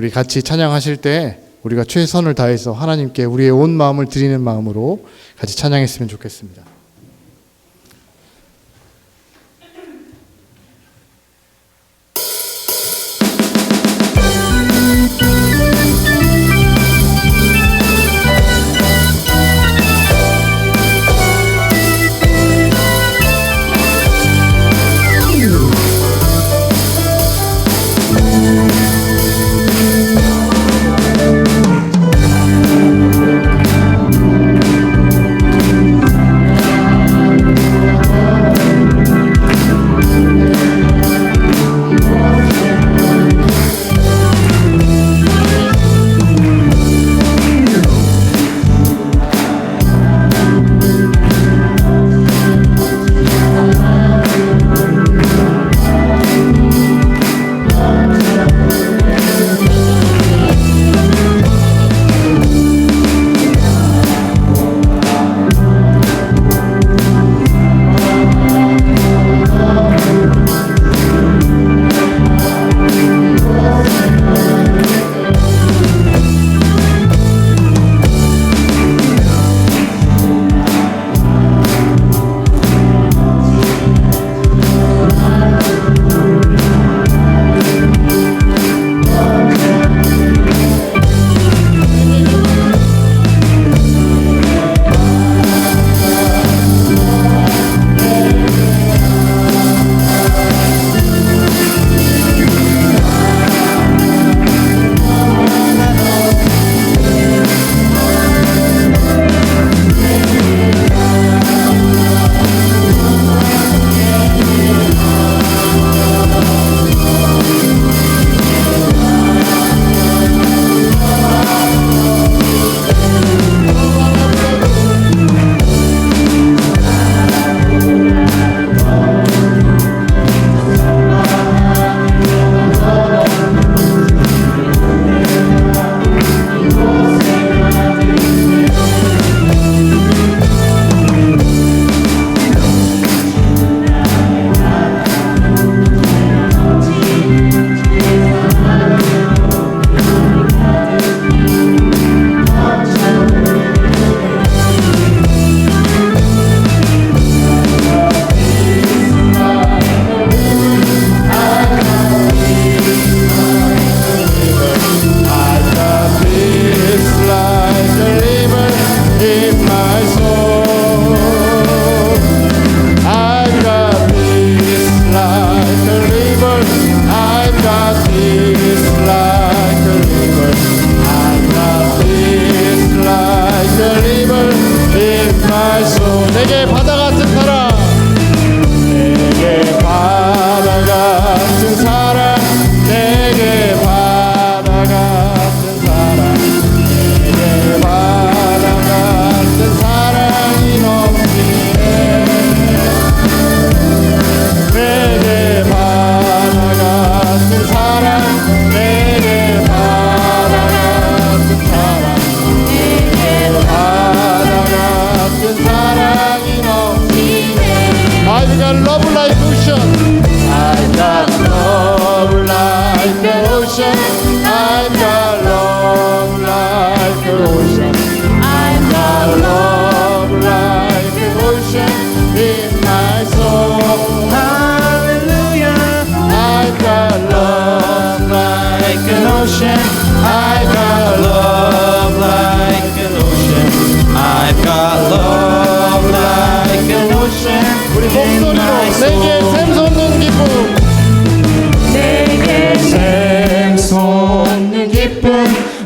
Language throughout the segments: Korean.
우리 같이 찬양하실 때 우리가 최선을 다해서 하나님께 우리의 온 마음을 드리는 마음으로 같이 찬양했으면 좋겠습니다.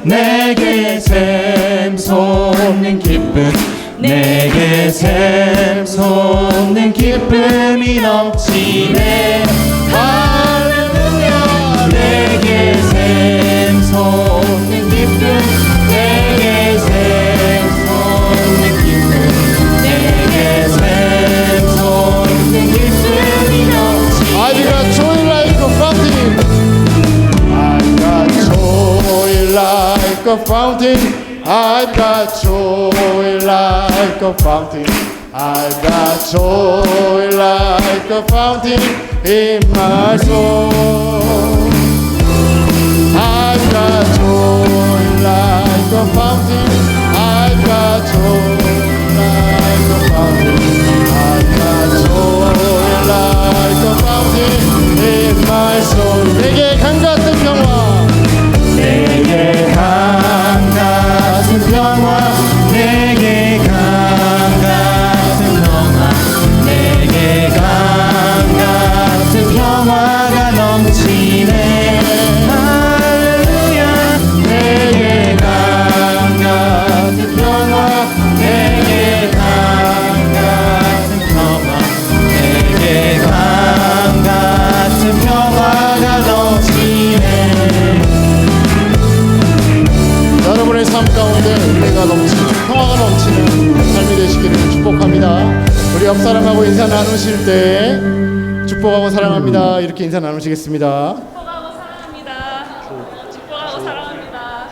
내게 샘솟는 기쁨, 내게 샘솟는 기쁨이 넘치네. 할렐루야. 내게 샘솟는 기쁨, 내게 샘솟는 기쁨, 내게 샘솟는 기쁨이 넘치네. I've got joy like a fountain. I've got joy like a fountain. I've got joy like a fountain. I've got joy like a fountain in my soul. I've got 옆 사람하고 인사 나누실 때 축복하고 사랑합니다 이렇게 인사 나누시겠습니다. 축복하고 사랑합니다. 축복하고 사랑합니다.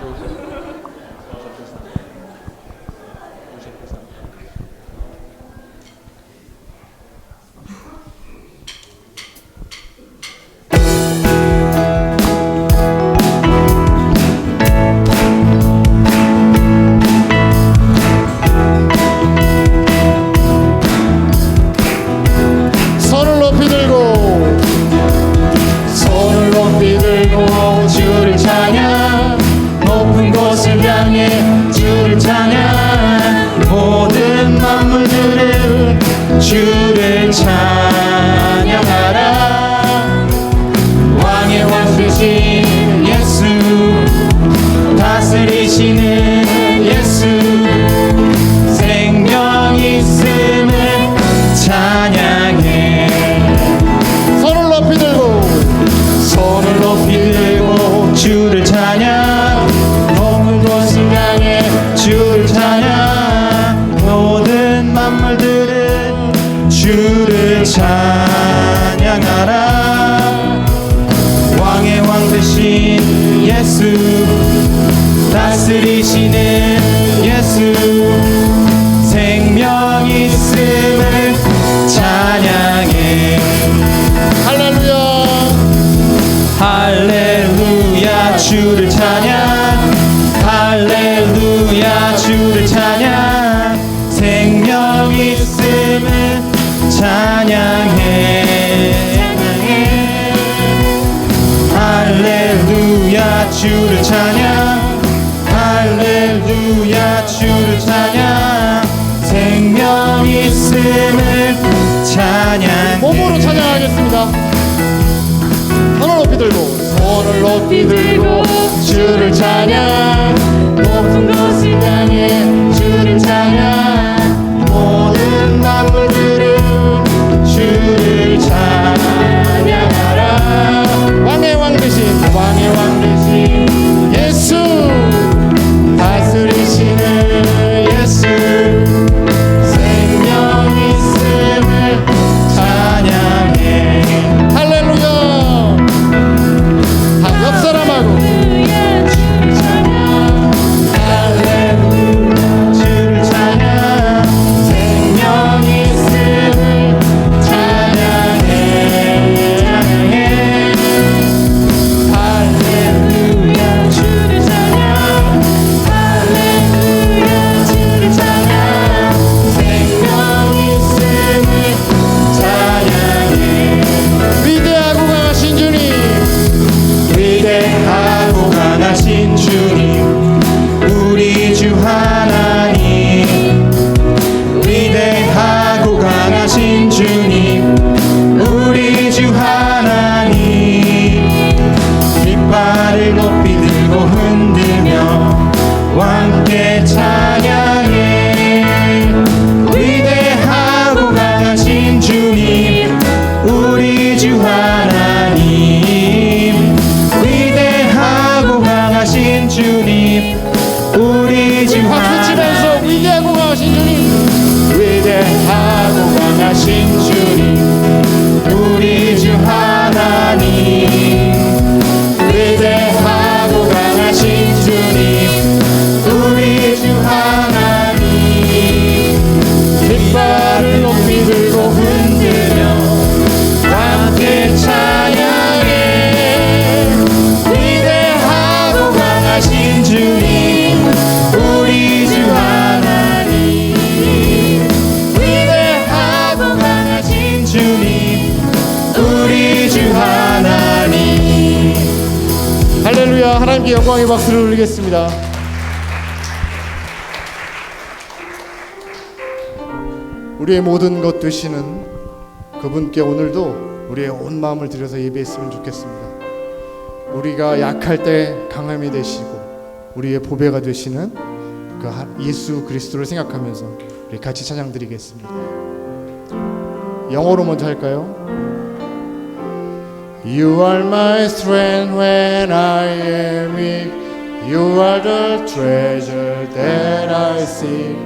손을 높이 들고 주를 찬양 높은 곳을 향해 주를 찬양 모든 만물들은 주를 찬양하라 왕의 왕 되신 예수 다스리시는 예수 생명 있음을 찬양해 손을 높이 들고 손을 높이 들고 주를 찬양 높은 곳을 향해 주를 찬양 모든 만물들은 주를 찬양하라 왕의 왕 되신 예수 다스리시는 예수 생명 있음을 찬양해 할렐루야 할렐루야 주를 찬양 할렐루야 주를 찬양 생명 있음을 찬양해 할렐루야 주를 찬양 할렐루야 주를 찬양 생명 있음을 찬양해 몸으로 찬양하겠습니다. 손을 높이 들고 손을 높이 들고 주를 찬양 높은 곳을 향해 주를 찬양 모든 만물들은 주를 찬양하라 왕의 왕 되신 예수 다스리시는 예수 생명 있음을 찬양해 할렐루야 옆 사람하고 주를 찬양 생명 있음을 찬양해 할렐루야 주를 찬양 할렐루야 주를 찬양 생명 있음을 찬양해 위대하고 강하신 주님 위대하고 강하신 주님 우리 주 하나님 위대하고 강하신 주님 우리 주 하나님 깃발을 높이 들고 흔들며 왕께 찬양해 위대하고 강하신 주님 우리 주 하나님 위대하고 강하신 주님 우리 주 박수 치면서 하나님 위대하고 강하신 주님 위대하고 강하신 주님 우리 주 하나님 위대하고 강하신 주님 우리 주 하나님 깃발을 높이 들고 흔들며 함께 찬양해 위대하고 강하신 주님 우리 주 하나님 위대하고 강하신 주님 우리 주 하나님 할렐루야 하나님께 영광의 박수를 올리겠습니다. 우리의 모든 것 되시는 그분께 오늘도 우리의 온 마음을 들여서 예배했으면 좋겠습니다. 우리가 약할 때 강함이 되시고 우리의 보배가 되시는 그 예수 그리스도를 생각하면서 우리 같이 찬양드리겠습니다. 영어로 먼저 할까요? You are my strength when I am weak. You are the treasure that I seek.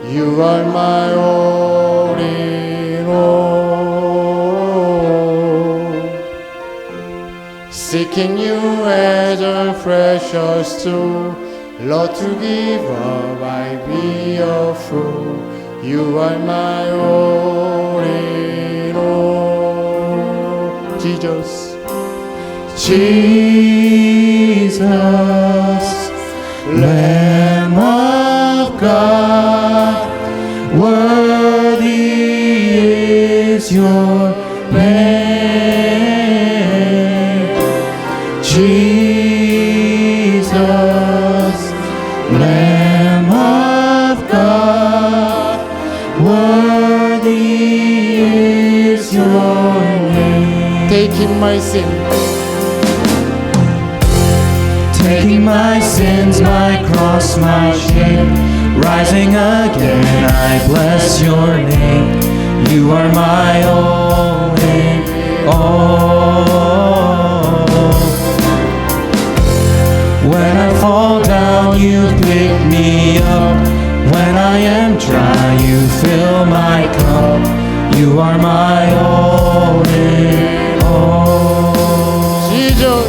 You are my all in own. Seeking you as a precious tool, Lord, to give up, I be a fool. You are my all in all. Jesus, Jesus, Lamb of God, worthy is your name. Jesus, Lamb of God, worthy is your name. Taking my sin, Taking my sins, my cross, my shame, rising again, I bless your name. You are my all in all. When I fall down, you pick me up. When I am dry, you fill my cup. You are my all in all. Jesus,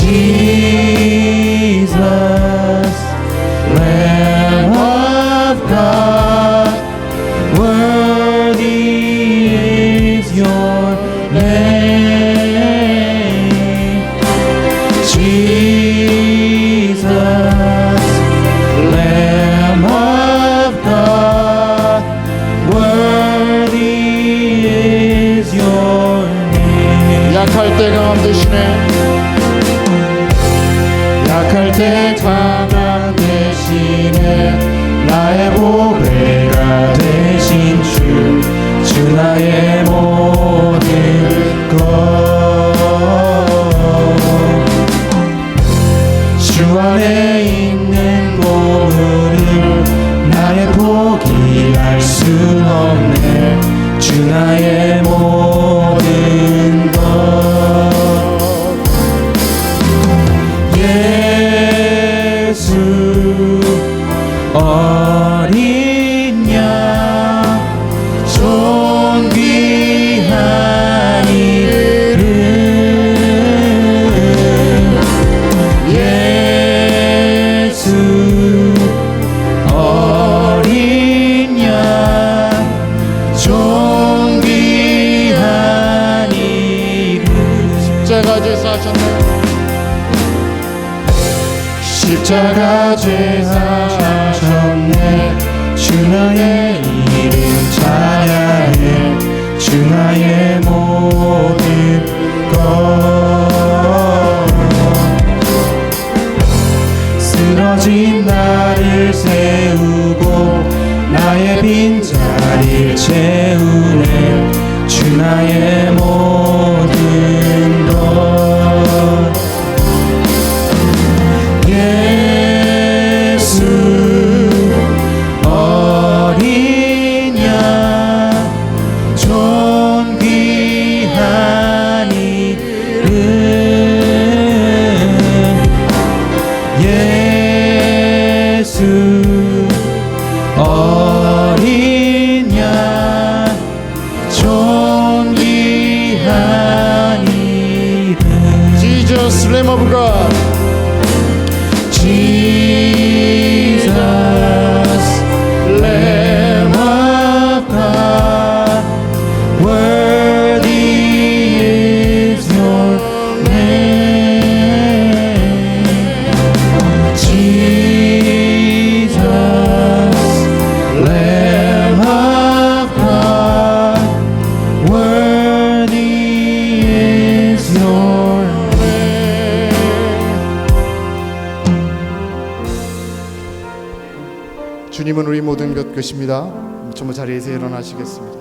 Jesus, Lamb of God, worthy is your name. Jesus, Lamb of God, worthy is your name. 약할 때 강함 되시네. 약할 때 강함 대신에 나의 보배가 되신 주 나의 모든 것. 주 안에 있는 보물은 나의 포기할 수 없네. 주 나의 모든 것. 예수 어린 양 존귀한 이름. 예수 어린 양 존귀한 이름. 십자가 제사 하셨네. 십자가 제사 하셨네. 주 나의 이름 찬양해. 주 나의 모든 것. 쓰러진 나를 세우고 나의 빈자리를 채우네. 주 나의 모든 것. 예수 어린 양 존귀한 이름. 예수 어린 양 존귀한 이름. Jesus, Lamb of God. Jesus, Lamb of God, worthy is your name. Jesus, Lamb of God, worthy is your name. 주님은 우리 모든 것 것입니다. 전부 자리에서 일어나시겠습니다.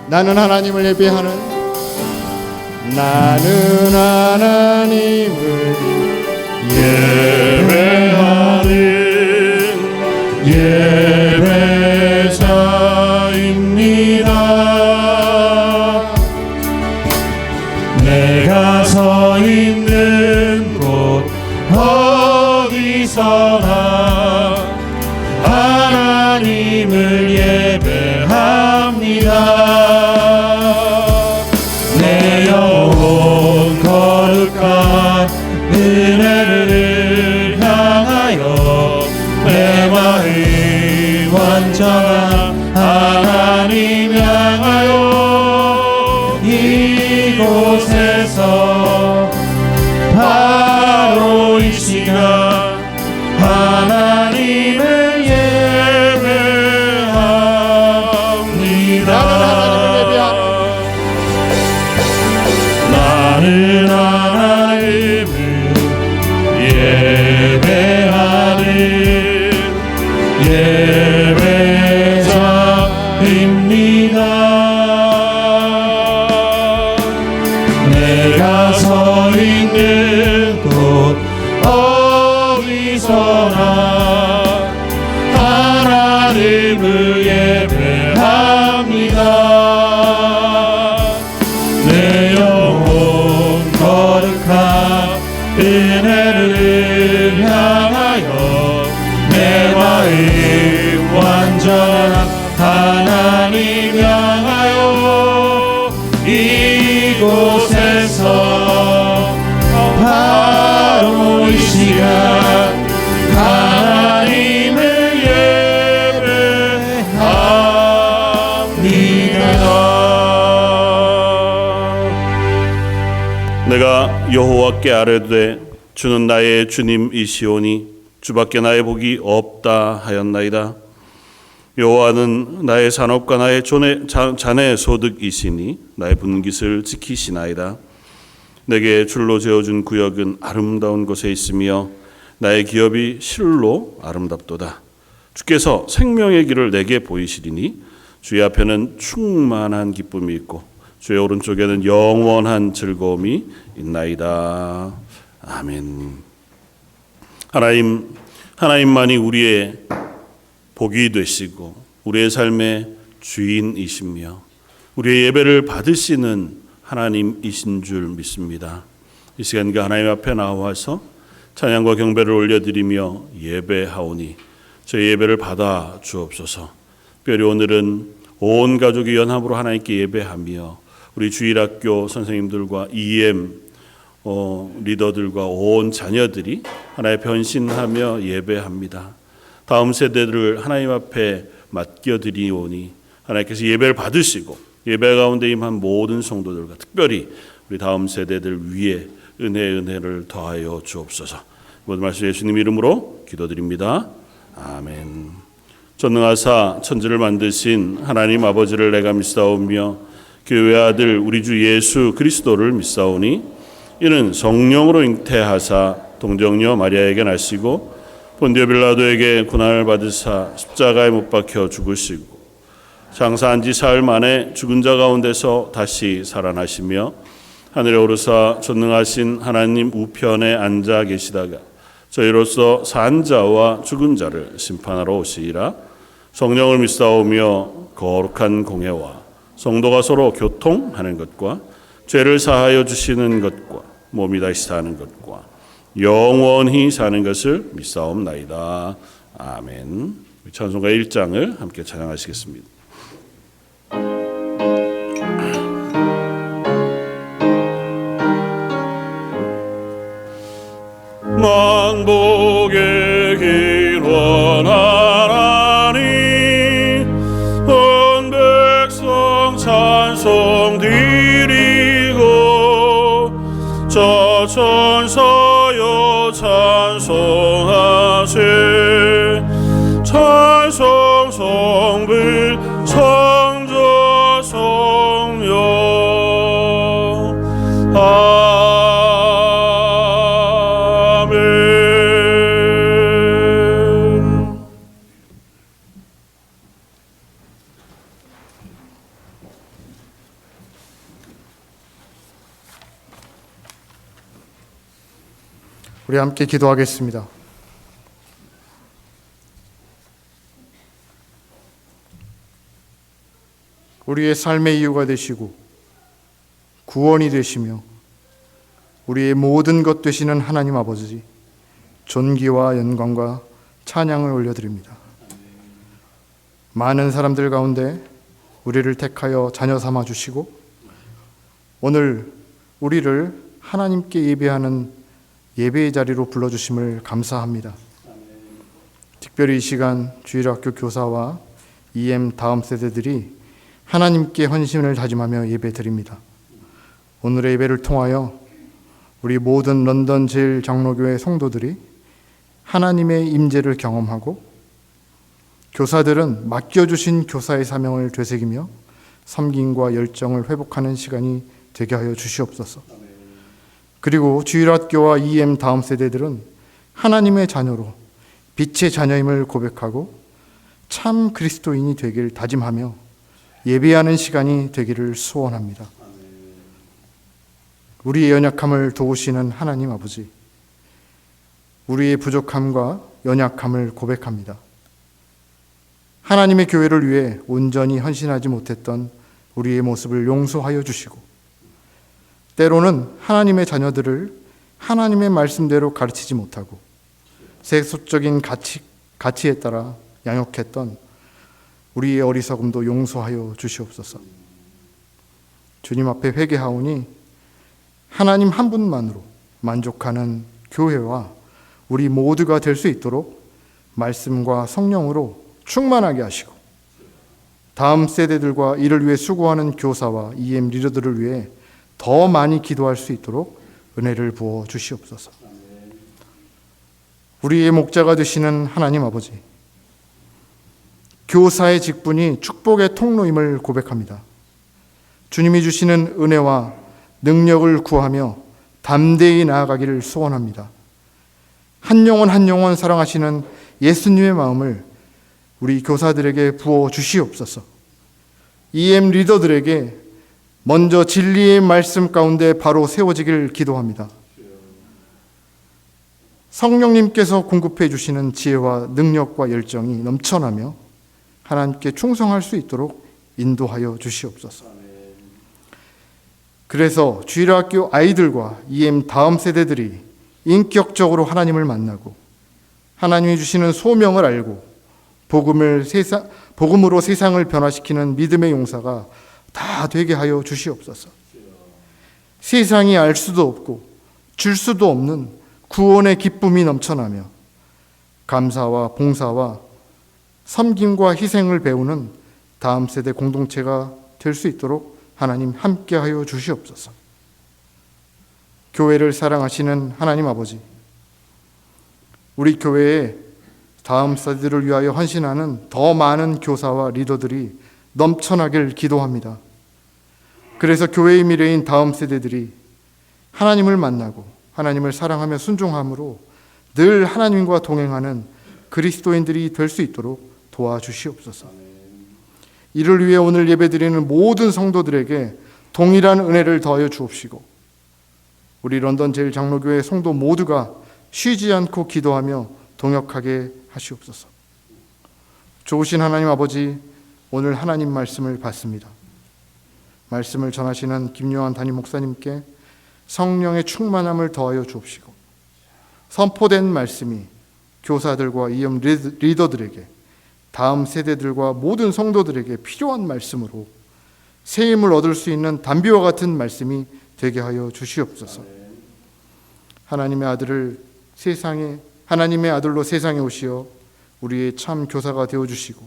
나는 하나님을 예배하는, 나는 하나님을 예배하는 예배자입니다. 내 하나님을 예배합니다. 내 영혼 거룩한 은혜를 향하여 내 마음 완전한 하나님 향하여 이곳에서 바로 이 시간 하나님을 예배합니다. 나는 하나님을 예배하는 예배자입니다. 내가 서 있는 곳 어디서나 하나님을 예배합니다. 내 영혼 거룩한 은혜를 향하여 내 마음 완전한 하나님 향하여 이곳에서 바로 이 시간 하나님을 예배합니다. 내가 여호와께 아뢰되 주는 나의 주님이시오니 주밖에 나의 복이 없다 하였나이다. 여호와는 나의 산업과 나의 자네 소득이시니 나의 분깃을 지키시나이다. 내게 줄로 재어준 구역은 아름다운 곳에 있으며 나의 기업이 실로 아름답도다. 주께서 생명의 길을 내게 보이시리니 주의 앞에는 충만한 기쁨이 있고 주의 오른쪽에는 영원한 즐거움이 있나이다. 아멘. 하나님만이 우리의 복이 되시고 우리의 삶의 주인이시며 우리의 예배를 받으시는 하나님이신 줄 믿습니다. 이 시간 하나님 앞에 나와서 찬양과 경배를 올려드리며 예배하오니 저희 예배를 받아 주옵소서. 특별히 오늘은 온 가족이 연합으로 하나님께 예배하며 우리 주일학교 선생님들과 EM 리더들과 온 자녀들이 하나님 변신하며 예배합니다. 다음 세대들을 하나님 앞에 맡겨드리오니 하나님께서 예배를 받으시고 예배 가운데 임한 모든 성도들과 특별히 우리 다음 세대들 위에 은혜를 더하여 주옵소서. 모든 말씀 예수님 이름으로 기도드립니다. 아멘. 전능하사 천지를 만드신 하나님 아버지를 내가 믿사오며 그 아들 우리 주 예수 그리스도를 믿사오니 이는 성령으로 잉태하사 동정녀 마리아에게 나시고 본디오 빌라도에게 고난을 받으사 십자가에 못 박혀 죽으시고 장사한 지 사흘 만에 죽은 자 가운데서 다시 살아나시며 하늘에 오르사 전능하신 하나님 우편에 앉아 계시다가 저희로서 산 자와 죽은 자를 심판하러 오시리라. 성령을 믿사오며 거룩한 공회와 성도가 서로 교통하는 것과 죄를 사하여 주시는 것과 몸이 다시 사는 것과 영원히 사는 것을 믿사옵나이다. 아멘. 찬송가 1장을 함께 찬양하시겠습니다. 만복의 길원 하나님 온 백성 찬송 드리고 저 천사여 찬송하세 찬송 성불 성조 성령 우리 함께 기도하겠습니다. 우리의 삶의 이유가 되시고 구원이 되시며 우리의 모든 것 되시는 하나님 아버지, 존귀와 영광과 찬양을 올려드립니다. 많은 사람들 가운데 우리를 택하여 자녀 삼아 주시고 오늘 우리를 하나님께 예배하는 예배의 자리로 불러주심을 감사합니다. 특별히 이 시간 주일학교 교사와 EM 다음 세대들이 하나님께 헌신을 다짐하며 예배 드립니다. 오늘의 예배를 통하여 우리 모든 런던 제일장로교회 성도들이 하나님의 임재를 경험하고 교사들은 맡겨주신 교사의 사명을 되새기며 섬김과 열정을 회복하는 시간이 되게 하여 주시옵소서. 그리고 주일학교와 EM 다음 세대들은 하나님의 자녀로 빛의 자녀임을 고백하고 참 그리스도인이 되길 다짐하며 예배하는 시간이 되기를 소원합니다. 우리의 연약함을 도우시는 하나님 아버지, 우리의 부족함과 연약함을 고백합니다. 하나님의 교회를 위해 온전히 헌신하지 못했던 우리의 모습을 용서하여 주시고 때로는 하나님의 자녀들을 하나님의 말씀대로 가르치지 못하고 세속적인 가치에 따라 양육했던 우리의 어리석음도 용서하여 주시옵소서. 주님 앞에 회개하오니 하나님 한 분만으로 만족하는 교회와 우리 모두가 될 수 있도록 말씀과 성령으로 충만하게 하시고 다음 세대들과 이를 위해 수고하는 교사와 EM 리더들을 위해 더 많이 기도할 수 있도록 은혜를 부어 주시옵소서. 우리의 목자가 되시는 하나님 아버지, 교사의 직분이 축복의 통로임을 고백합니다. 주님이 주시는 은혜와 능력을 구하며 담대히 나아가기를 소원합니다. 한 영혼 한 영혼 사랑하시는 예수님의 마음을 우리 교사들에게 부어 주시옵소서. EM 리더들에게 먼저 진리의 말씀 가운데 바로 세워지길 기도합니다. 성령님께서 공급해 주시는 지혜와 능력과 열정이 넘쳐나며 하나님께 충성할 수 있도록 인도하여 주시옵소서. 그래서 주일학교 아이들과 EM 다음 세대들이 인격적으로 하나님을 만나고 하나님이 주시는 소명을 알고 복음으로 세상을 변화시키는 믿음의 용사가 다 되게 하여 주시옵소서. 세상이 알 수도 없고 줄 수도 없는 구원의 기쁨이 넘쳐나며 감사와 봉사와 섬김과 희생을 배우는 다음 세대 공동체가 될 수 있도록 하나님 함께하여 주시옵소서. 교회를 사랑하시는 하나님 아버지, 우리 교회에 다음 세대를 위하여 헌신하는 더 많은 교사와 리더들이 넘쳐나길 기도합니다. 그래서 교회의 미래인 다음 세대들이 하나님을 만나고 하나님을 사랑하며 순종함으로 늘 하나님과 동행하는 그리스도인들이 될 수 있도록 도와주시옵소서. 이를 위해 오늘 예배드리는 모든 성도들에게 동일한 은혜를 더하여 주옵시고 우리 런던 제일장로교회 성도 모두가 쉬지 않고 기도하며 동역하게 하시옵소서. 좋으신 하나님 아버지, 오늘 하나님 말씀을 받습니다. 말씀을 전하시는 김요한 담임 목사님께 성령의 충만함을 더하여 주옵시고 선포된 말씀이 교사들과 EM 리더들에게 다음 세대들과 모든 성도들에게 필요한 말씀으로 새 힘을 얻을 수 있는 담비와 같은 말씀이 되게 하여 주시옵소서. 하나님의 아들로 세상에 오시어 우리의 참 교사가 되어 주시고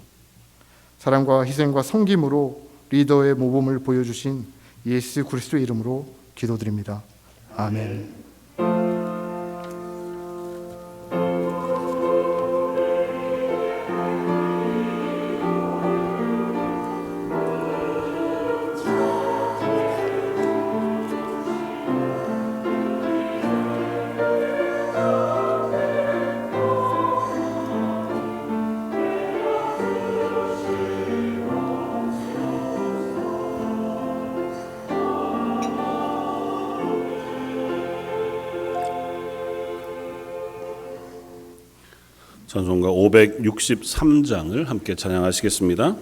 사랑과 희생과 섬김으로 리더의 모범을 보여주신 예수 그리스도의 이름으로 기도드립니다. 아멘. 찬송가 563장을 함께 찬양하시겠습니다.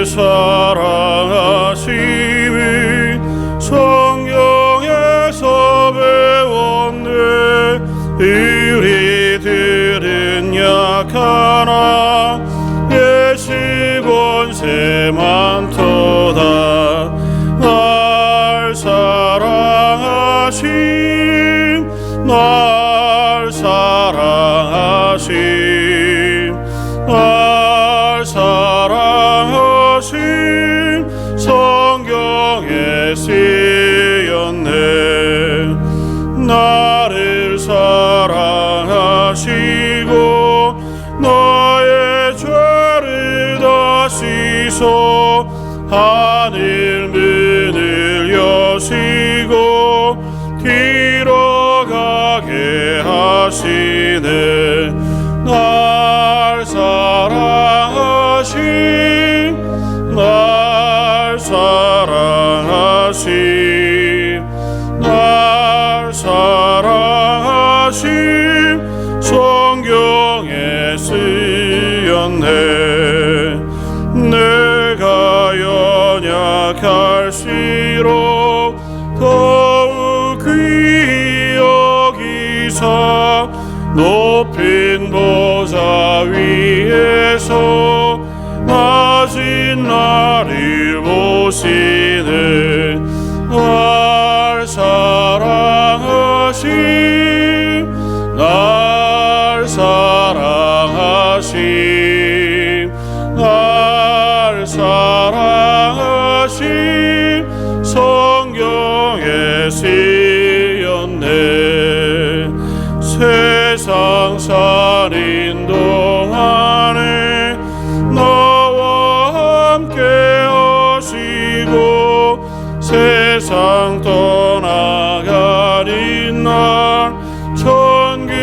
사랑하심이 성경에서 배웠네. 우리들은 약하나 예수 권세 많도다. 날 사랑하심 날 사랑하심 날 사랑하심 성경에 쓰였네. 나를 사랑하시고 나의 죄를 다 씻어 하늘 문을 여시고 들어가게 하시네. 날 사랑하심 날 사랑하심 날 사랑하심 성경에 쓰였네. 내가 연약할수록 더욱 귀히 여기사 높은 보좌 위에서 낮은 나를 보시네. 날 사랑하심 날 사랑하심 날 사랑하심 성경에 쓰였네. 세상 사는 동안에 나와 함께 하시고 세상 떠나가는 날 천국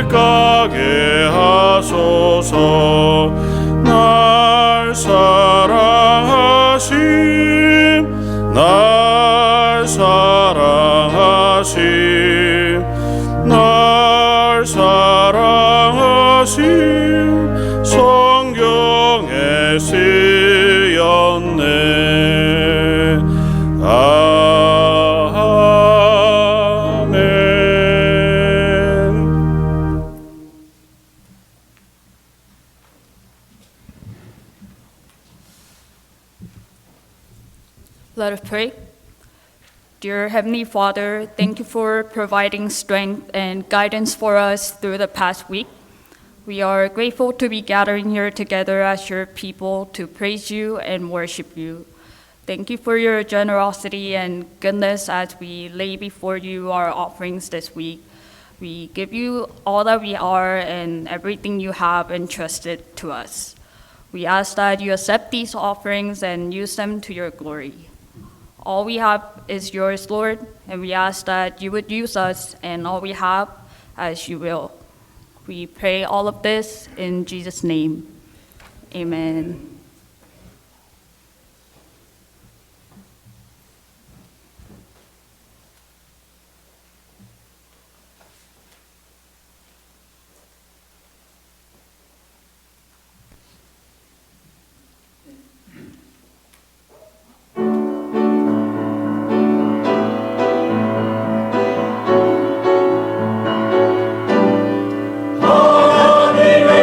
가게 하소서. 날 사랑하심 날 사랑하심 날 사랑하심 성경에 쓰였네. Let us pray. Dear Heavenly Father, thank you for providing strength and guidance for us through the past week. We are grateful to be gathering here together as your people to praise you and worship you. Thank you for your generosity and goodness as we lay before you our offerings this week. We give you all that we are and everything you have entrusted to us. We ask that you accept these offerings and use them to your glory. All we have is yours, Lord, and we ask that you would use us and all we have as you will. We pray all of this in Jesus' name. Amen. 하나님의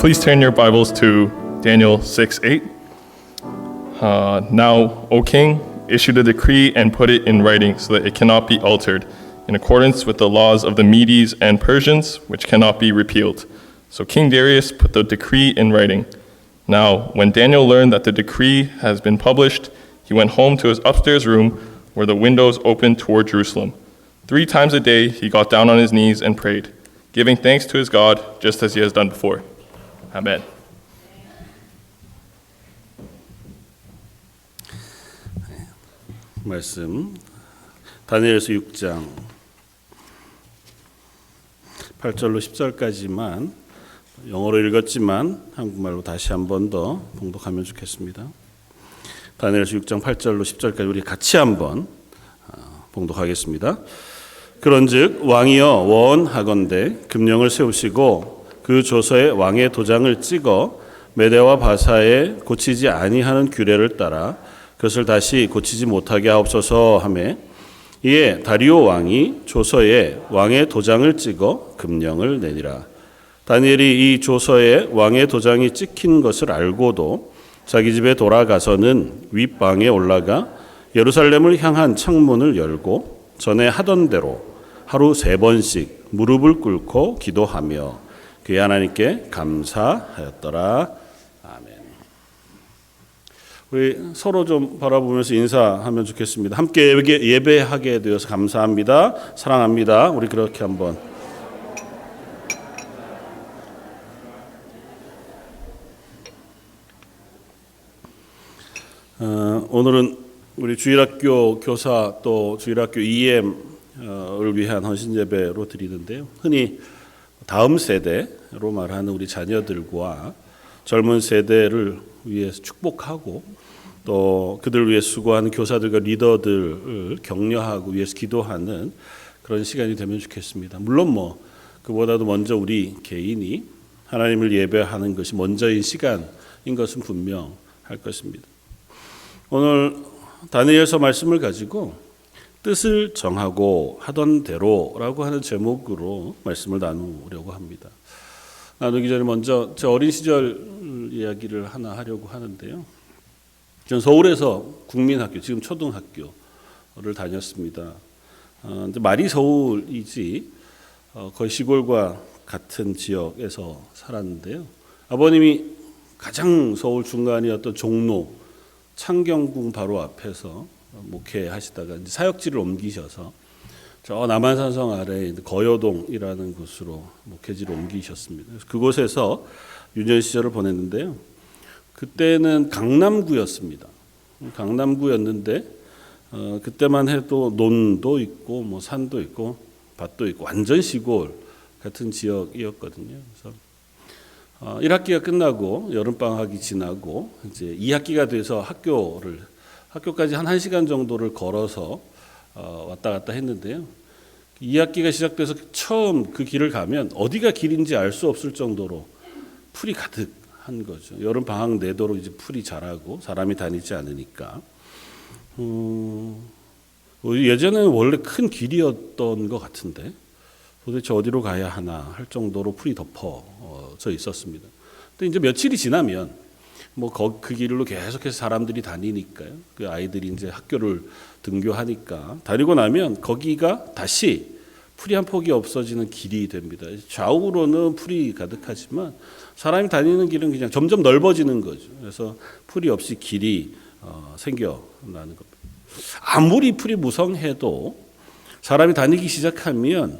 Please turn your Bibles to Daniel 6:8. Now, O king, issue the decree and put it in writing so that it cannot be altered, in accordance with the laws of the Medes and Persians, which cannot be repealed. So King Darius put the decree in writing. Now, when Daniel learned that the decree has been published, he went home to his upstairs room where the windows opened toward Jerusalem. 3 times a day he got down on his knees and prayed, giving thanks to his God, just as he has done before. Amen. 말씀 다니엘서 6장 8절로 10절까지만 영어로 읽었지만 한국말로 다시 한 번 더 봉독하면 좋겠습니다. 다니엘서 6장 8절로 10절까지 우리 같이 한번 봉독하겠습니다. 그런즉 왕이여 원하건대 금령을 세우시고 그 조서에 왕의 도장을 찍어 메대와 바사에 고치지 아니하는 규례를 따라 그것을 다시 고치지 못하게 하옵소서 하매 이에 다리오 왕이 조서에 왕의 도장을 찍어 금령을 내니라. 다니엘이 이 조서에 왕의 도장이 찍힌 것을 알고도 자기 집에 돌아가서는 윗방에 올라가 예루살렘을 향한 창문을 열고 전에 하던 대로 하루 3번씩 무릎을 꿇고 기도하며 그의 하나님께 감사하였더라. 아멘. 우리 서로 좀 바라보면서 인사하면 좋겠습니다. 함께 예배하게 되어서 감사합니다. 사랑합니다. 우리 그렇게 한번. 오늘은 우리 주일학교 교사 또 주일학교 EM을 위한 헌신 예배로 드리는데요. 흔히 다음 세대로 말하는 우리 자녀들과 젊은 세대를 위해서 축복하고 또 그들을 위해 수고하는 교사들과 리더들을 격려하고 위해서 기도하는 그런 시간이 되면 좋겠습니다. 물론 그보다도 먼저 우리 개인이 하나님을 예배하는 것이 먼저인 시간인 것은 분명할 것입니다. 오늘 다니엘서 말씀을 가지고 뜻을 정하고 하던 대로라고 하는 제목으로 말씀을 나누려고 합니다. 나누기 전에 먼저 제 어린 시절 이야기를 하나 하려고 하는데요. 저는 서울에서 국민학교, 지금 초등학교를 다녔습니다. 말이 서울이지 거의 시골과 같은 지역에서 살았는데요. 아버님이 가장 서울 중간이었던 종로 창경궁 바로 앞에서 목회하시다가 이제 사역지를 옮기셔서 저 남한산성 아래에 거여동이라는 곳으로 목회지를 옮기셨습니다. 그래서 그곳에서 유년 시절을 보냈는데요. 그때는 강남구였습니다. 강남구였는데 그때만 해도 논도 있고 산도 있고 밭도 있고 완전 시골 같은 지역이었거든요. 그래서 1학기가 끝나고 여름방학이 지나고 이제 2학기가 돼서 학교까지 한 1시간 정도를 걸어서 왔다 갔다 했는데요. 2학기가 시작돼서 처음 그 길을 가면 어디가 길인지 알 수 없을 정도로 풀이 가득한 거죠. 여름방학 내도록 이제 풀이 자라고 사람이 다니지 않으니까. 예전에는 원래 큰 길이었던 것 같은데 도대체 어디로 가야 하나 할 정도로 풀이 덮어져 있었습니다. 근데 이제 며칠이 지나면 그 길로 계속해서 사람들이 다니니까요. 그 아이들이 이제 학교를 등교하니까 다니고 나면 거기가 다시 풀이 한 폭이 없어지는 길이 됩니다. 좌우로는 풀이 가득하지만 사람이 다니는 길은 그냥 점점 넓어지는 거죠. 그래서 풀이 없이 길이 생겨나는 겁니다. 아무리 풀이 무성해도 사람이 다니기 시작하면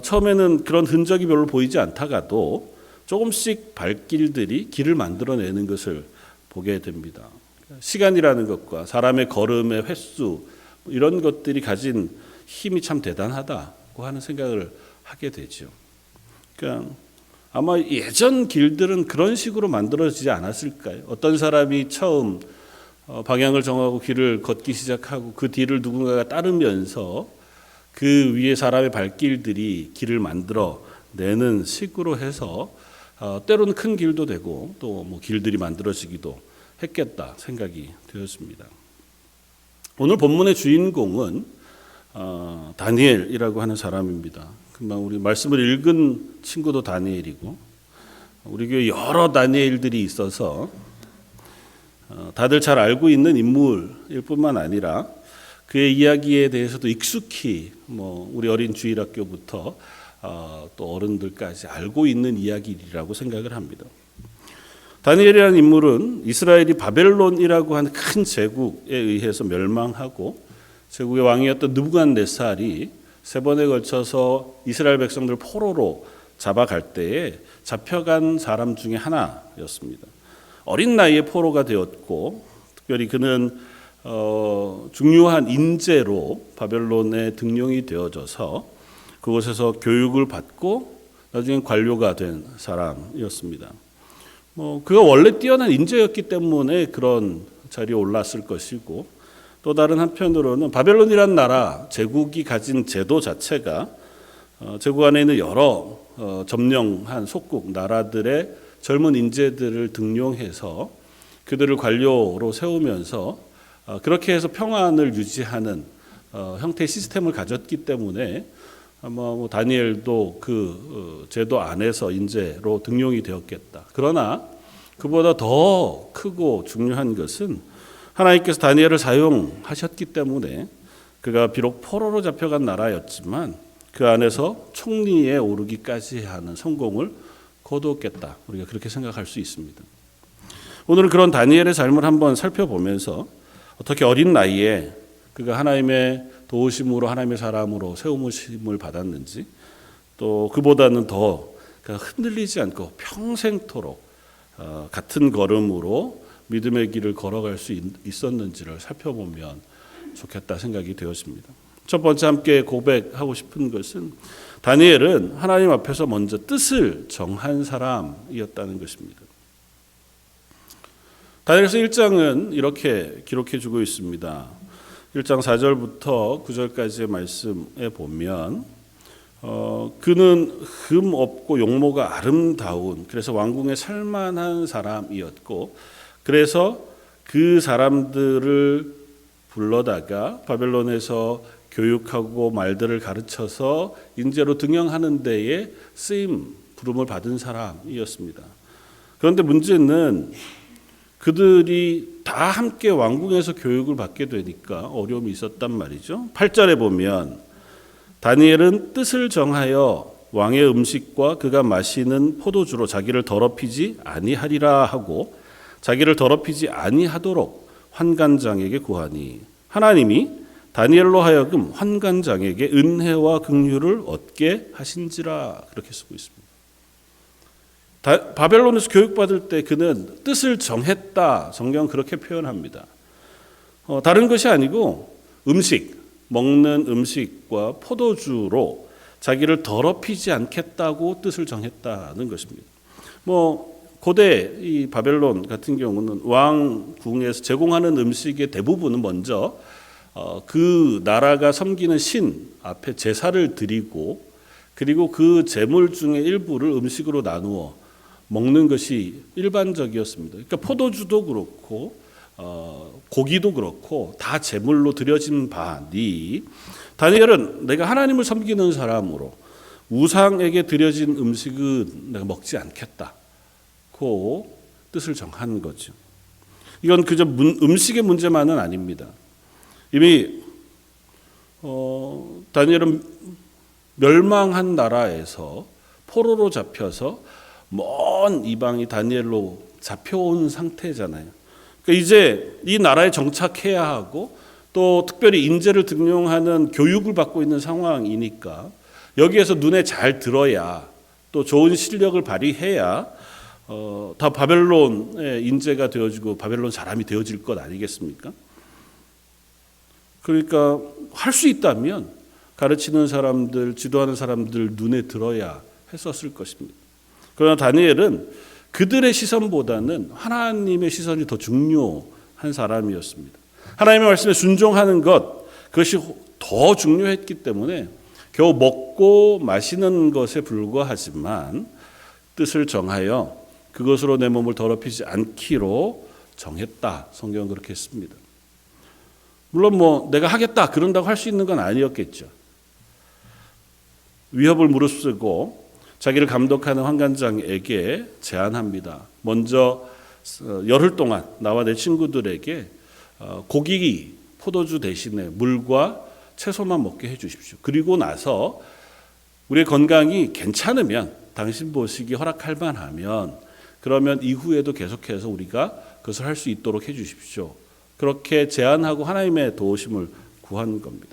처음에는 그런 흔적이 별로 보이지 않다가도 조금씩 발길들이 길을 만들어내는 것을 보게 됩니다. 시간이라는 것과 사람의 걸음의 횟수 이런 것들이 가진 힘이 참 대단하다고 하는 생각을 하게 되죠. 그러니까 아마 예전 길들은 그런 식으로 만들어지지 않았을까요? 어떤 사람이 처음 방향을 정하고 길을 걷기 시작하고 그 뒤를 누군가가 따르면서 그 위에 사람의 발길들이 길을 만들어 내는 식으로 해서 때로는 큰 길도 되고 또 길들이 만들어지기도 했겠다 생각이 되었습니다. 오늘 본문의 주인공은 다니엘이라고 하는 사람입니다. 금방 우리 말씀을 읽은 친구도 다니엘이고 우리 교회 여러 다니엘들이 있어서 다들 잘 알고 있는 인물일 뿐만 아니라 그의 이야기에 대해서도 익숙히 우리 어린 주일학교부터 또 어른들까지 알고 있는 이야기라고 생각을 합니다. 다니엘이라는 인물은 이스라엘이 바벨론이라고 하는 큰 제국에 의해서 멸망하고 제국의 왕이었던 느부갓네살이 3번에 걸쳐서 이스라엘 백성들 포로로 잡아갈 때에 잡혀간 사람 중에 하나였습니다. 어린 나이에 포로가 되었고 특별히 그는 중요한 인재로 바벨론에 등용이 되어져서 그곳에서 교육을 받고 나중에 관료가 된 사람이었습니다. 그가 원래 뛰어난 인재였기 때문에 그런 자리에 올랐을 것이고 또 다른 한편으로는 바벨론이라는 나라 제국이 가진 제도 자체가 제국 안에 있는 여러 점령한 속국 나라들의 젊은 인재들을 등용해서 그들을 관료로 세우면서 그렇게 해서 평안을 유지하는 형태의 시스템을 가졌기 때문에 아마 다니엘도 그 제도 안에서 인재로 등용이 되었겠다. 그러나 그보다 더 크고 중요한 것은 하나님께서 다니엘을 사용하셨기 때문에 그가 비록 포로로 잡혀간 나라였지만 그 안에서 총리에 오르기까지 하는 성공을 거두었겠다. 우리가 그렇게 생각할 수 있습니다. 오늘은 그런 다니엘의 삶을 한번 살펴보면서 어떻게 어린 나이에 그가 하나님의 도우심으로 하나님의 사람으로 세우심을 받았는지 또 그보다는 더 흔들리지 않고 평생토록 같은 걸음으로 믿음의 길을 걸어갈 수 있었는지를 살펴보면 좋겠다 생각이 되었습니다. 첫 번째 함께 고백하고 싶은 것은 다니엘은 하나님 앞에서 먼저 뜻을 정한 사람이었다는 것입니다. 다니엘서 1장은 이렇게 기록해 주고 있습니다. 1장 4절부터 9절까지의 말씀에 보면 그는 흠 없고 용모가 아름다운 그래서 왕궁에 살만한 사람이었고 그래서 그 사람들을 불러다가 바벨론에서 교육하고 말들을 가르쳐서 인재로 등용하는 데에 쓰임 부름을 받은 사람이었습니다. 그런데 문제는 그들이 다 함께 왕궁에서 교육을 받게 되니까 어려움이 있었단 말이죠. 8절에 보면 다니엘은 뜻을 정하여 왕의 음식과 그가 마시는 포도주로 자기를 더럽히지 아니하리라 하고 자기를 더럽히지 아니하도록 환관장에게 구하니 하나님이 다니엘로 하여금 환관장에게 은혜와 긍휼을 얻게 하신지라 그렇게 쓰고 있습니다. 바벨론에서 교육받을 때 그는 뜻을 정했다. 성경은 그렇게 표현합니다. 다른 것이 아니고 먹는 음식과 포도주로 자기를 더럽히지 않겠다고 뜻을 정했다는 것입니다. 고대 이 바벨론 같은 경우는 왕궁에서 제공하는 음식의 대부분은 먼저 그 나라가 섬기는 신 앞에 제사를 드리고 그리고 그 제물 중에 일부를 음식으로 나누어 먹는 것이 일반적이었습니다. 그러니까 포도주도 그렇고 고기도 그렇고 다 제물로 드려진 바니 다니엘은 내가 하나님을 섬기는 사람으로 우상에게 드려진 음식은 내가 먹지 않겠다고 뜻을 정한 거죠. 이건 그저 음식의 문제만은 아닙니다. 이미 다니엘은 멸망한 나라에서 포로로 잡혀서 먼 이방이 다니엘로 잡혀온 상태잖아요. 그러니까 이제 이 나라에 정착해야 하고 또 특별히 인재를 등용하는 교육을 받고 있는 상황이니까 여기에서 눈에 잘 들어야 또 좋은 실력을 발휘해야 다 바벨론의 인재가 되어지고 바벨론 사람이 되어질 것 아니겠습니까? 그러니까 할 수 있다면 가르치는 사람들, 지도하는 사람들 눈에 들어야 했었을 것입니다. 그러나 다니엘은 그들의 시선보다는 하나님의 시선이 더 중요한 사람이었습니다. 하나님의 말씀에 순종하는 것, 그것이 더 중요했기 때문에 겨우 먹고 마시는 것에 불과하지만 뜻을 정하여 그것으로 내 몸을 더럽히지 않기로 정했다. 성경은 그렇게 했습니다. 물론 내가 하겠다 그런다고 할 수 있는 건 아니었겠죠. 위협을 무릅쓰고 자기를 감독하는 환관장에게 제안합니다. 먼저 열흘 동안 나와 내 친구들에게 고기, 포도주 대신에 물과 채소만 먹게 해주십시오. 그리고 나서 우리의 건강이 괜찮으면, 당신 보시기 허락할 만하면, 그러면 이후에도 계속해서 우리가 그것을 할 수 있도록 해주십시오. 그렇게 제안하고 하나님의 도우심을 구한 겁니다.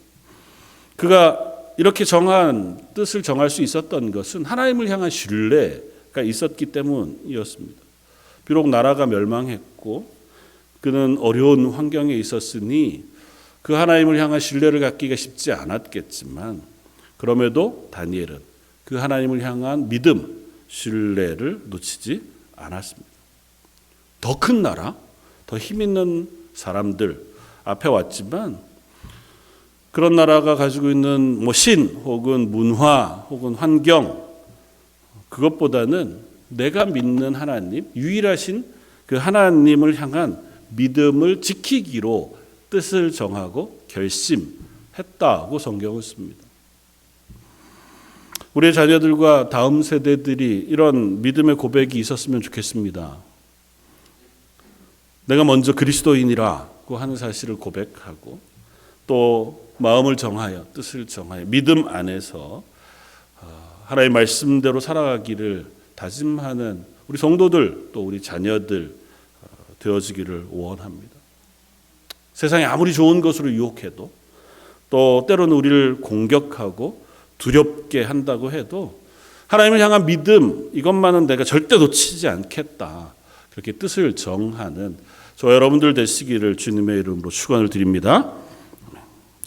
그가 이렇게 정한 뜻을 정할 수 있었던 것은 하나님을 향한 신뢰가 있었기 때문이었습니다. 비록 나라가 멸망했고 그는 어려운 환경에 있었으니 그 하나님을 향한 신뢰를 갖기가 쉽지 않았겠지만, 그럼에도 다니엘은 그 하나님을 향한 믿음, 신뢰를 놓치지 않았습니다. 더 큰 나라, 더 힘 있는 사람들 앞에 왔지만 그런 나라가 가지고 있는 신 혹은 문화 혹은 환경, 그것보다는 내가 믿는 하나님, 유일하신 그 하나님을 향한 믿음을 지키기로 뜻을 정하고 결심했다고 성경은 씁니다. 우리의 자녀들과 다음 세대들이 이런 믿음의 고백이 있었으면 좋겠습니다. 내가 먼저 그리스도인이라고 하는 사실을 고백하고 또 마음을 정하여, 뜻을 정하여 믿음 안에서 하나님의 말씀대로 살아가기를 다짐하는 우리 성도들, 또 우리 자녀들 되어지기를 원합니다. 세상이 아무리 좋은 것으로 유혹해도, 또 때로는 우리를 공격하고 두렵게 한다고 해도 하나님을 향한 믿음, 이것만은 내가 절대 놓치지 않겠다, 그렇게 뜻을 정하는 저와 여러분들 되시기를 주님의 이름으로 축원을 드립니다.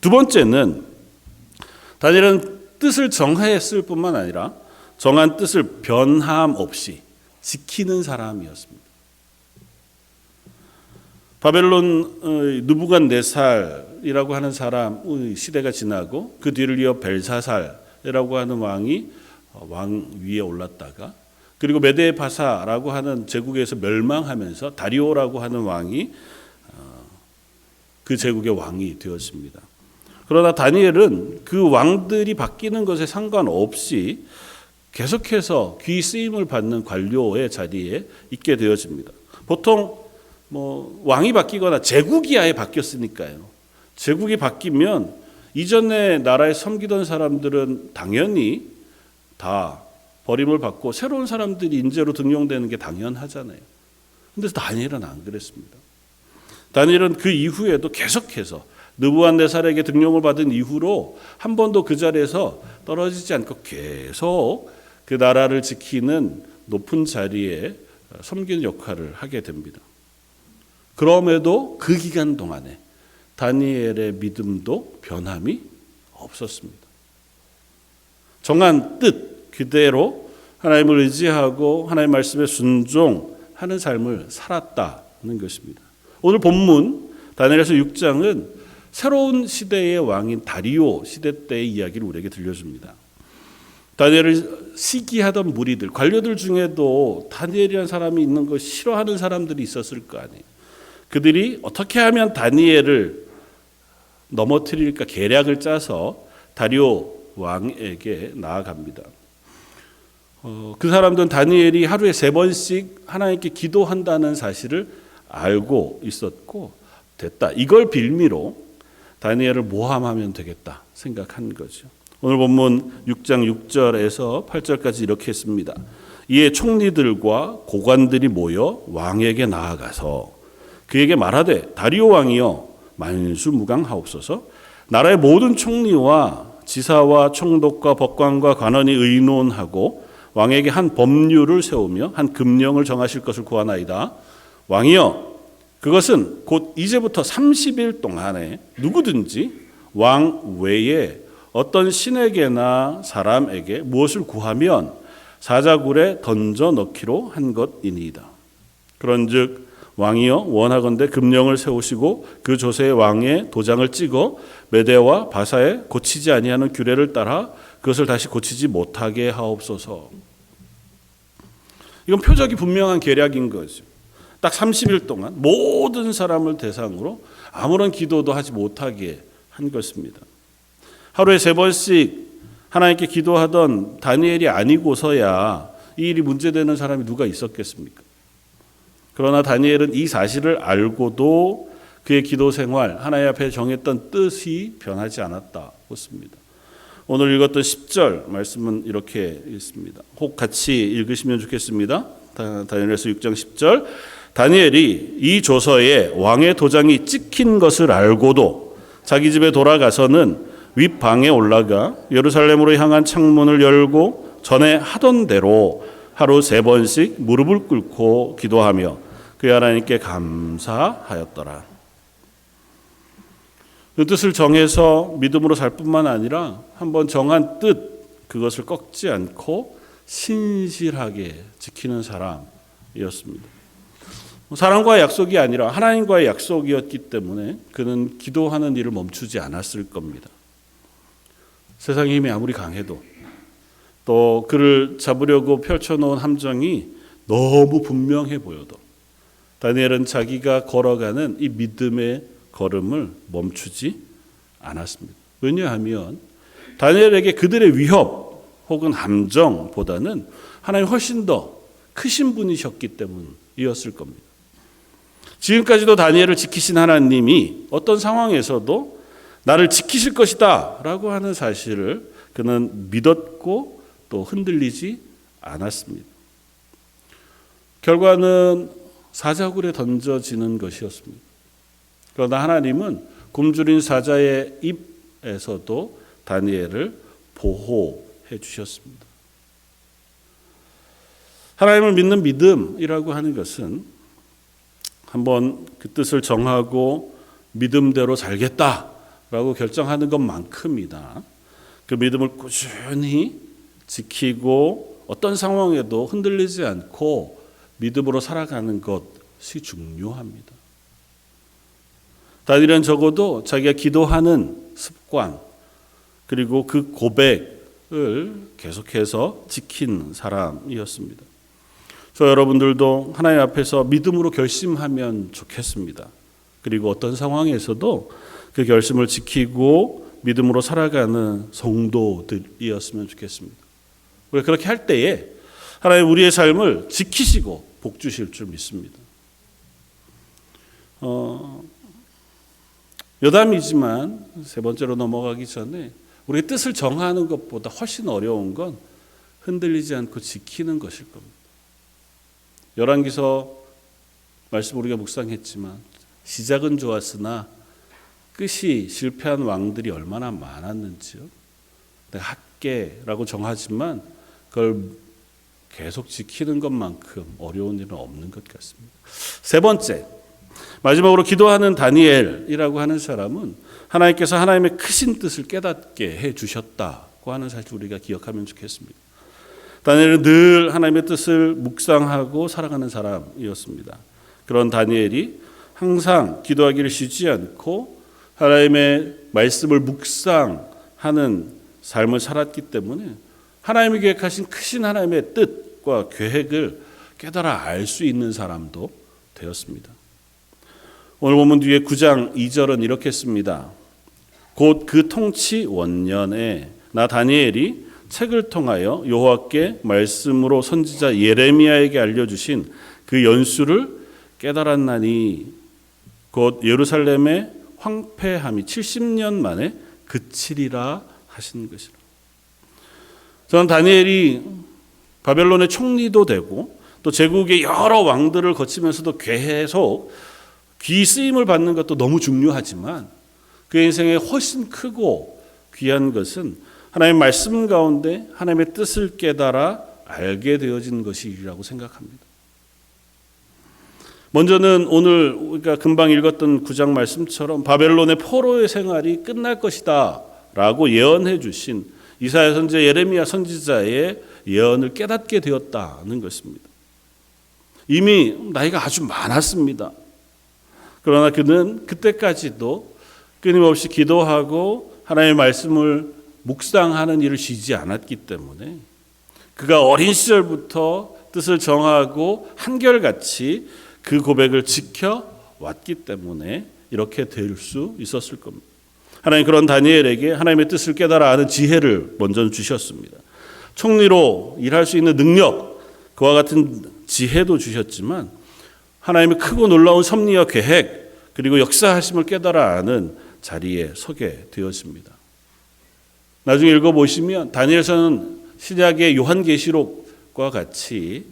두 번째는 다니엘은 뜻을 정했을 뿐만 아니라 정한 뜻을 변함 없이 지키는 사람이었습니다. 바벨론 느부갓네살이라고 하는 사람의 시대가 지나고 그 뒤를 이어 벨사살이라고 하는 왕이 왕 위에 올랐다가, 그리고 메데바사라고 하는 제국에서 멸망하면서 다리오라고 하는 왕이 그 제국의 왕이 되었습니다. 그러나 다니엘은 그 왕들이 바뀌는 것에 상관없이 계속해서 귀 쓰임을 받는 관료의 자리에 있게 되어집니다. 보통 왕이 바뀌거나 제국이 아예 바뀌었으니까요. 제국이 바뀌면 이전에 나라에 섬기던 사람들은 당연히 다 버림을 받고 새로운 사람들이 인재로 등용되는 게 당연하잖아요. 그런데 다니엘은 안 그랬습니다. 다니엘은 그 이후에도 계속해서 느부갓네살에게 등용을 받은 이후로 한 번도 그 자리에서 떨어지지 않고 계속 그 나라를 지키는 높은 자리에 섬기는 역할을 하게 됩니다. 그럼에도 그 기간 동안에 다니엘의 믿음도 변함이 없었습니다. 정한 뜻 그대로 하나님을 의지하고 하나님의 말씀에 순종하는 삶을 살았다는 것입니다. 오늘 본문 다니엘서 6장은 새로운 시대의 왕인 다리오 시대 때의 이야기를 우리에게 들려줍니다. 다니엘을 시기하던 무리들, 관료들 중에도 다니엘이라는 사람이 있는 걸 싫어하는 사람들이 있었을 거 아니에요. 그들이 어떻게 하면 다니엘을 넘어뜨릴까 계략을 짜서 다리오 왕에게 나아갑니다. 그 사람들은 다니엘이 하루에 3번씩 하나님께 기도한다는 사실을 알고 있었고, 됐다, 이걸 빌미로 다니엘을 모함하면 되겠다 생각한 거죠. 오늘 본문 6장 6절에서 8절까지 이렇게 했습니다. 이에 총리들과 고관들이 모여 왕에게 나아가서 그에게 말하되, 다리오 왕이여 만수무강하옵소서. 나라의 모든 총리와 지사와 총독과 법관과 관원이 의논하고 왕에게 한 법률을 세우며 한 금령을 정하실 것을 구하나이다. 왕이여, 그것은 곧 이제부터 30일 동안에 누구든지 왕 외에 어떤 신에게나 사람에게 무엇을 구하면 사자굴에 던져 넣기로 한 것이니이다. 그런즉 왕이여, 원하건대 금령을 세우시고 그 조세의 왕의 도장을 찍어 메대와 바사에 고치지 아니하는 규례를 따라 그것을 다시 고치지 못하게 하옵소서. 이건 표적이 분명한 계략인 거죠. 딱 30일 동안 모든 사람을 대상으로 아무런 기도도 하지 못하게 한 것입니다. 하루에 3번씩 하나님께 기도하던 다니엘이 아니고서야 이 일이 문제되는 사람이 누가 있었겠습니까? 그러나 다니엘은 이 사실을 알고도 그의 기도 생활, 하나님 앞에 정했던 뜻이 변하지 않았다고 씁니다. 오늘 읽었던 10절 말씀은 이렇게 읽습니다. 혹 같이 읽으시면 좋겠습니다. 다니엘서 6장 10절. 다니엘이 이 조서에 왕의 도장이 찍힌 것을 알고도 자기 집에 돌아가서는 윗방에 올라가 예루살렘으로 향한 창문을 열고 전에 하던 대로 하루 3번씩 무릎을 꿇고 기도하며 그의 하나님께 감사하였더라. 그 뜻을 정해서 믿음으로 살 뿐만 아니라 한번 정한 뜻 그것을 꺾지 않고 신실하게 지키는 사람이었습니다. 사람과의 약속이 아니라 하나님과의 약속이었기 때문에 그는 기도하는 일을 멈추지 않았을 겁니다. 세상의 힘이 아무리 강해도 또 그를 잡으려고 펼쳐놓은 함정이 너무 분명해 보여도 다니엘은 자기가 걸어가는 이 믿음의 걸음을 멈추지 않았습니다. 왜냐하면 다니엘에게 그들의 위협 혹은 함정보다는 하나님 훨씬 더 크신 분이셨기 때문이었을 겁니다. 지금까지도 다니엘을 지키신 하나님이 어떤 상황에서도 나를 지키실 것이다 라고 하는 사실을 그는 믿었고 또 흔들리지 않았습니다. 결과는 사자굴에 던져지는 것이었습니다. 그러나 하나님은 굶주린 사자의 입에서도 다니엘을 보호해 주셨습니다. 하나님을 믿는 믿음이라고 하는 것은 한번 그 뜻을 정하고 믿음대로 살겠다라고 결정하는 것만큼이나 그 믿음을 꾸준히 지키고 어떤 상황에도 흔들리지 않고 믿음으로 살아가는 것이 중요합니다. 다니엘은 적어도 자기가 기도하는 습관 그리고 그 고백을 계속해서 지킨 사람이었습니다. 저 여러분들도 하나님 앞에서 믿음으로 결심하면 좋겠습니다. 그리고 어떤 상황에서도 그 결심을 지키고 믿음으로 살아가는 성도들이었으면 좋겠습니다. 우리가 그렇게 할 때에 하나님 우리의 삶을 지키시고 복 주실 줄 믿습니다. 여담이지만 세 번째로 넘어가기 전에 우리의 뜻을 정하는 것보다 훨씬 어려운 건 흔들리지 않고 지키는 것일 겁니다. 열왕기서 말씀 우리가 묵상했지만 시작은 좋았으나 끝이 실패한 왕들이 얼마나 많았는지요. 내가 할게라고 정하지만 그걸 계속 지키는 것만큼 어려운 일은 없는 것 같습니다. 세 번째, 마지막으로 기도하는 다니엘이라고 하는 사람은 하나님께서 하나님의 크신 뜻을 깨닫게 해 주셨다고 하는 사실 우리가 기억하면 좋겠습니다. 다니엘은 늘 하나님의 뜻을 묵상하고 살아가는 사람이었습니다. 그런 다니엘이 항상 기도하기를 쉬지 않고 하나님의 말씀을 묵상하는 삶을 살았기 때문에 하나님이 계획하신 크신 하나님의 뜻과 계획을 깨달아 알 수 있는 사람도 되었습니다. 오늘 본문 뒤에 9장 2절은 이렇게 씁니다. 곧 그 통치 원년에 나 다니엘이 책을 통하여 여호와께 말씀으로 선지자 예레미야에게 알려주신 그 연수를 깨달았나니 곧 예루살렘의 황폐함이 70년 만에 그치리라 하신 것이라. 저는 다니엘이 바벨론의 총리도 되고 또 제국의 여러 왕들을 거치면서도 계속 귀 쓰임을 받는 것도 너무 중요하지만 그의 인생에 훨씬 크고 귀한 것은 하나님의 말씀 가운데 하나님의 뜻을 깨달아 알게 되어진 것이라고 생각합니다. 먼저는 오늘 우리가 금방 읽었던 9장 말씀처럼 바벨론의 포로의 생활이 끝날 것이다 라고 예언해 주신 이사야 선지자 예레미야 선지자의 예언을 깨닫게 되었다는 것입니다. 이미 나이가 아주 많았습니다. 그러나 그는 그때까지도 끊임없이 기도하고 하나님의 말씀을 묵상하는 일을 쉬지 않았기 때문에 그가 어린 시절부터 뜻을 정하고 한결같이 그 고백을 지켜왔기 때문에 이렇게 될 수 있었을 겁니다. 하나님 그런 다니엘에게 하나님의 뜻을 깨달아 아는 지혜를 먼저 주셨습니다. 총리로 일할 수 있는 능력, 그와 같은 지혜도 주셨지만 하나님의 크고 놀라운 섭리와 계획 그리고 역사하심을 깨달아 아는 자리에 서게 되었습니다. 나중에 읽어보시면 다니엘서는 신약의 요한계시록과 같이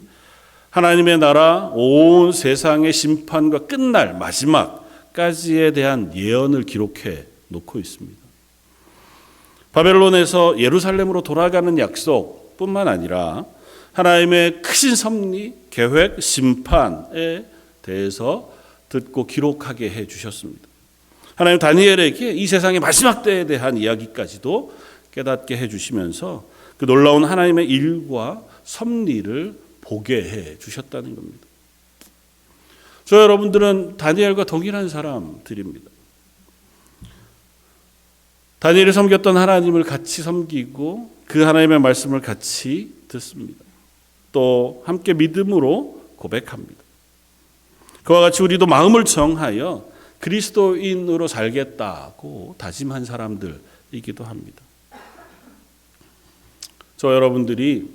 하나님의 나라 온 세상의 심판과 끝날 마지막까지에 대한 예언을 기록해 놓고 있습니다. 바벨론에서 예루살렘으로 돌아가는 약속뿐만 아니라 하나님의 크신 섭리, 계획, 심판에 대해서 듣고 기록하게 해 주셨습니다. 하나님 다니엘에게 이 세상의 마지막 때에 대한 이야기까지도 깨닫게 해 주시면서 그 놀라운 하나님의 일과 섭리를 보게 해 주셨다는 겁니다. 저 여러분들은 다니엘과 동일한 사람들입니다. 다니엘이 섬겼던 하나님을 같이 섬기고 그 하나님의 말씀을 같이 듣습니다. 또 함께 믿음으로 고백합니다. 그와 같이 우리도 마음을 정하여 그리스도인으로 살겠다고 다짐한 사람들이기도 합니다. 저 여러분들이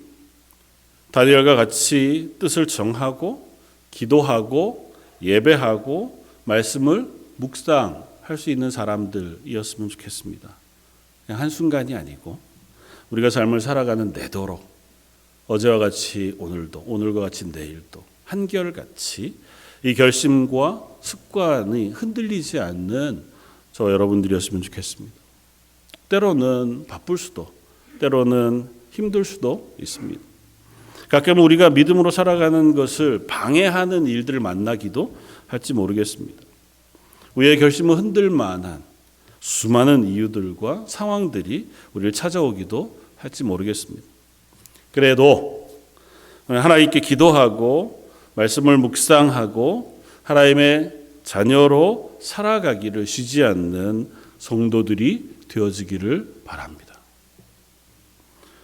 다니엘과 같이 뜻을 정하고 기도하고 예배하고 말씀을 묵상할 수 있는 사람들이었으면 좋겠습니다. 그냥 한순간이 아니고 우리가 삶을 살아가는 내도록 어제와 같이 오늘도 오늘과 같이 내일도 한결같이 이 결심과 습관이 흔들리지 않는 저 여러분들이었으면 좋겠습니다. 때로는 바쁠 수도 때로는 힘들 수도 있습니다. 가끔 우리가 믿음으로 살아가는 것을 방해하는 일들을 만나기도 할지 모르겠습니다. 우리의 결심을 흔들 만한 수많은 이유들과 상황들이 우리를 찾아오기도 할지 모르겠습니다. 그래도 하나님께 기도하고 말씀을 묵상하고 하나님의 자녀로 살아가기를 쉬지 않는 성도들이 되어지기를 바랍니다.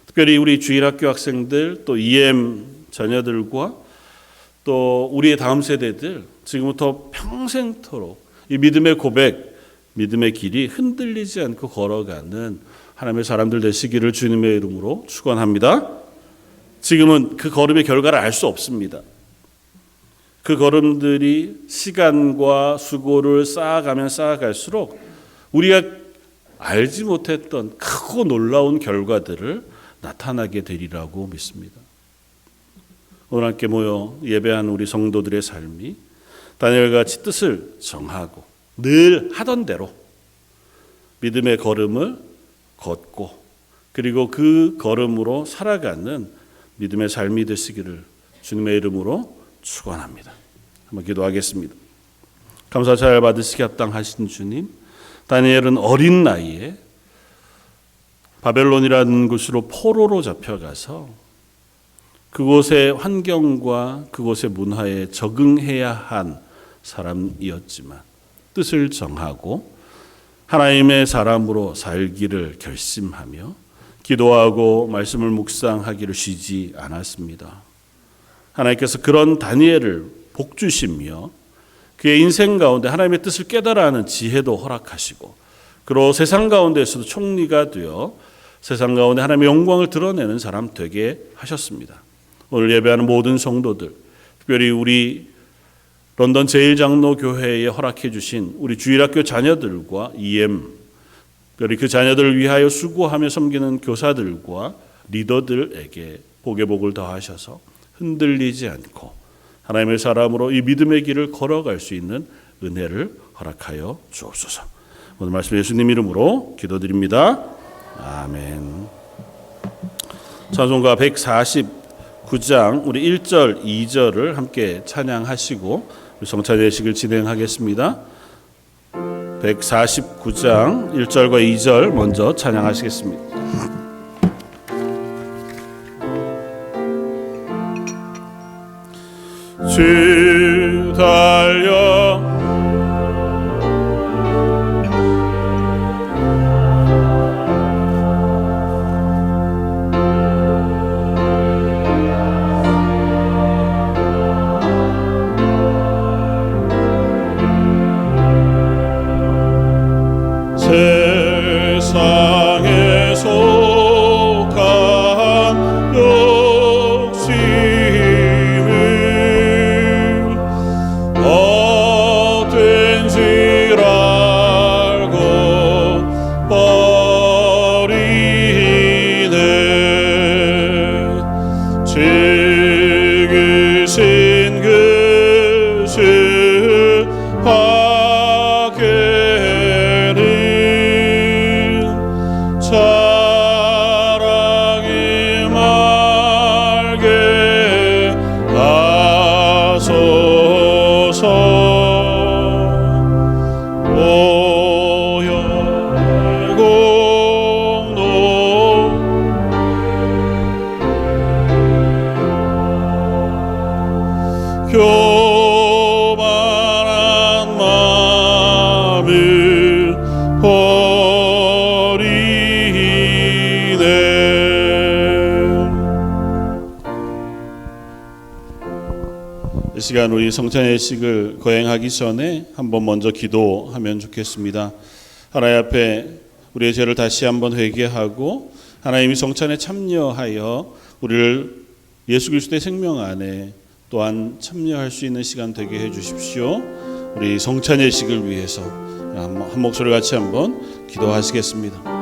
특별히 우리 주일학교 학생들 또 EM 자녀들과 또 우리의 다음 세대들 지금부터 평생토록 이 믿음의 고백, 믿음의 길이 흔들리지 않고 걸어가는 하나님의 사람들 되시기를 주님의 이름으로 축원합니다. 지금은 그 걸음의 결과를 알 수 없습니다. 그 걸음들이 시간과 수고를 쌓아가면 쌓아갈수록 우리가 알지 못했던 크고 놀라운 결과들을 나타나게 되리라고 믿습니다. 오늘 함께 모여 예배한 우리 성도들의 삶이 다니엘같이 뜻을 정하고 늘 하던 대로 믿음의 걸음을 걷고 그리고 그 걸음으로 살아가는 믿음의 삶이 되시기를 주님의 이름으로 축원합니다. 한번 기도하겠습니다. 감사 잘 받으시기 합당하신 주님, 다니엘은 어린 나이에 바벨론이라는 곳으로 포로로 잡혀가서 그곳의 환경과 그곳의 문화에 적응해야 한 사람이었지만 뜻을 정하고 하나님의 사람으로 살기를 결심하며 기도하고 말씀을 묵상하기를 쉬지 않았습니다. 하나님께서 그런 다니엘을 복주시며 그의 인생 가운데 하나님의 뜻을 깨달아 하는 지혜도 허락하시고 그리고 세상 가운데에서도 총리가 되어 세상 가운데 하나님의 영광을 드러내는 사람 되게 하셨습니다. 오늘 예배하는 모든 성도들, 특별히 우리 런던 제1장로교회에 허락해 주신 우리 주일학교 자녀들과 EM, 특별히 그 자녀들을 위하여 수고하며 섬기는 교사들과 리더들에게 복의 복을 더하셔서 흔들리지 않고 하나님의 사람으로 이 믿음의 길을 걸어갈 수 있는 은혜를 허락하여 주옵소서. 오늘 말씀 예수님 이름으로 기도드립니다. 아멘. 찬송가 149장 우리 1절 2절을 함께 찬양하시고 우리 성찬 예식을 진행하겠습니다. 149장 1절과 2절 먼저 찬양하시겠습니다. 주 달려 제 시간 우리 성찬 예식을 거행하기 전에 한번 먼저 기도하면 좋겠습니다. 하나님 앞에 우리의 죄를 다시 한번 회개하고 하나님이 성찬에 참여하여 우리를 예수 그리스도의 생명 안에 또한 참여할 수 있는 시간 되게 해 주십시오. 우리 성찬 예식을 위해서 한 목소리 같이 한번 기도하시겠습니다.